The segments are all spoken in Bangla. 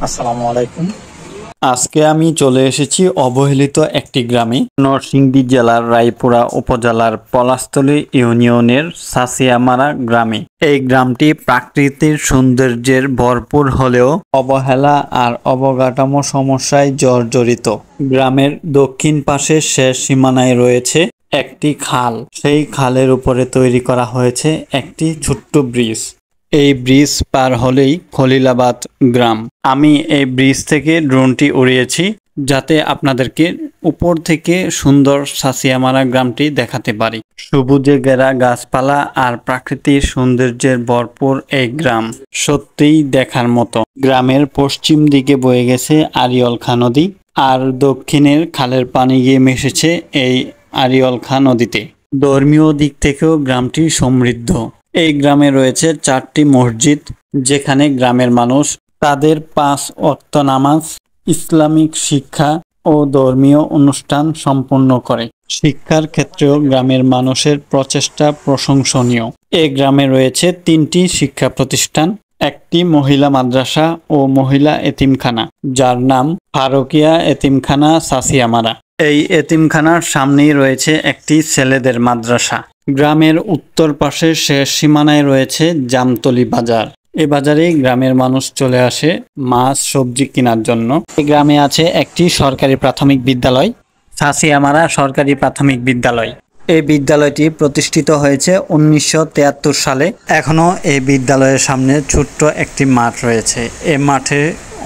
আসসালামু আলাইকুম। আজকে আমি চলে এসেছি অবহেলিত একটি গ্রামে, নরসিংদী জেলার রায়পুরা উপজেলার পলাশতলী ইউনিয়নের সাঁচিয়ামারা গ্রামে। এই গ্রামটি প্রাকৃতিক সৌন্দর্যের ভরপুর হলেও অবহেলা আর অবকাঠামো সমস্যায় জর্জরিত। গ্রামের দক্ষিণ পাশের শেষ সীমানায় রয়েছে একটি খাল। সেই খালের উপরে তৈরি করা হয়েছে একটি ছোট্ট ব্রিজ। এই ব্রিজ পার হলেই খলিলাবাদ গ্রাম। আমি এই ব্রিজ থেকে ড্রোনটি উড়িয়েছি যাতে আপনাদেরকে উপর থেকে সুন্দর সাঁচিয়ামারা গ্রামটি দেখাতে পারি। সবুজে ঘেরা গাছপালা আর প্রাকৃতিক সৌন্দর্যের ভরপুর এই গ্রাম সত্যিই দেখার মতো। গ্রামের পশ্চিম দিকে বয়ে গেছে আড়িয়লখা নদী, আর দক্ষিণের খালের পানি গিয়ে মিশেছে এই আড়িয়লখা নদীতে। ধর্মীয় দিক থেকেও গ্রামটি সমৃদ্ধ। এই গ্রামে রয়েছে 4টি মসজিদ, যেখানে গ্রামের মানুষ তাদের 5 ওয়াক্ত নামাজ, ইসলামিক শিক্ষা ও ধর্মীয় অনুষ্ঠান সম্পন্ন করে। শিক্ষার ক্ষেত্রেও গ্রামের মানুষের প্রচেষ্টা প্রশংসনীয়। এই গ্রামে রয়েছে 3টি শিক্ষা প্রতিষ্ঠান, একটি মহিলা মাদ্রাসা ও মহিলা এতিমখানা, যার নাম ফারুকিয়া এতিমখানা সাঁচিয়ামারা। এই এতিমখানার সামনেই রয়েছে একটি ছেলেদের মাদ্রাসা। গ্রামের উত্তর পাশে শেষ সীমানায় রয়েছে জামতলী বাজার। এই বাজারে গ্রামের মানুষ চলে আসে মাছ সবজি কেনার জন্য। এই গ্রামে আছে একটি সরকারি প্রাথমিক বিদ্যালয়, সাঁচিয়ামারা সরকারি প্রাথমিক বিদ্যালয়। এই বিদ্যালয়টি প্রতিষ্ঠিত হয়েছে 1973 সালে। এখনো এই বিদ্যালয়ের সামনে ছোট্ট একটি মাঠ রয়েছে। এই মাঠে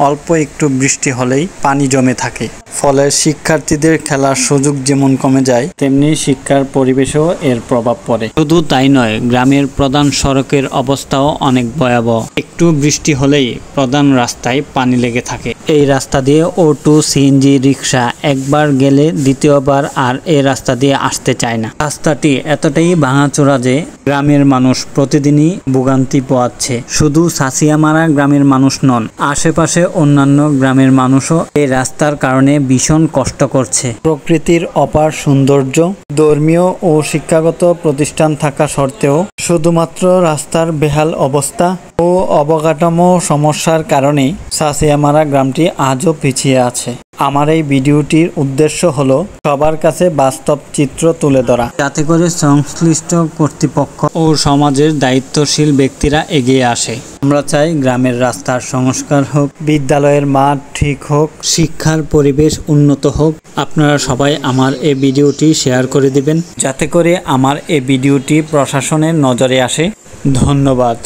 অল্প একটু বৃষ্টি হলেই পানি জমে থাকে, ফলে শিক্ষার্থীদের খেলার সুযোগ যেমন কমে যায়, তেমনি শিক্ষার পরিবেশেও এর প্রভাব পড়ে। শুধু তাই নয়, গ্রামের প্রধান সড়কের অবস্থাও অনেক ভয়াবহ। একটু বৃষ্টি হলেই প্রধান রাস্তায় পানি লেগে থাকে। এই রাস্তা দিয়ে অটো, সিএনজি, রিক্সা একবার গেলে দ্বিতীয়বার আর এই রাস্তা দিয়ে আসতে চায় না। রাস্তাটি এতটাই ভাঙাচোরা যে গ্রামের মানুষ প্রতিদিনই ভোগান্তি পোহাচ্ছে। শুধু সাঁচিয়ামারা গ্রামের মানুষ নন, আশেপাশে অন্যান্য গ্রামের মানুষও এই রাস্তার কারণে ভীষণ কষ্ট করছে। প্রকৃতির অপার সৌন্দর্য, ধর্মীয় ও শিক্ষাগত প্রতিষ্ঠান থাকা সত্ত্বেও শুধুমাত্র রাস্তার বেহাল অবস্থা ও অবকাঠামো সমস্যার কারণেই সাঁচিয়ামারা গ্রামটি আজও পিছিয়ে আছে। আমার এই ভিডিওটির উদ্দেশ্য হলো সবার কাছে বাস্তব চিত্র তুলে ধরা, যাতে করে সংশ্লিষ্ট কর্তৃপক্ষ ও সমাজের দায়িত্বশীল ব্যক্তিরা এগিয়ে আসে। আমরা চাই গ্রামের রাস্তার সংস্কার হোক, বিদ্যালয়ের মাঠ ঠিক হোক, শিক্ষার পরিবেশ উন্নত হোক। আপনারা সবাই আমার এই ভিডিওটি শেয়ার করে দিবেন, যাতে করে আমার এই ভিডিওটি প্রশাসনের নজরে আসে। ধন্যবাদ।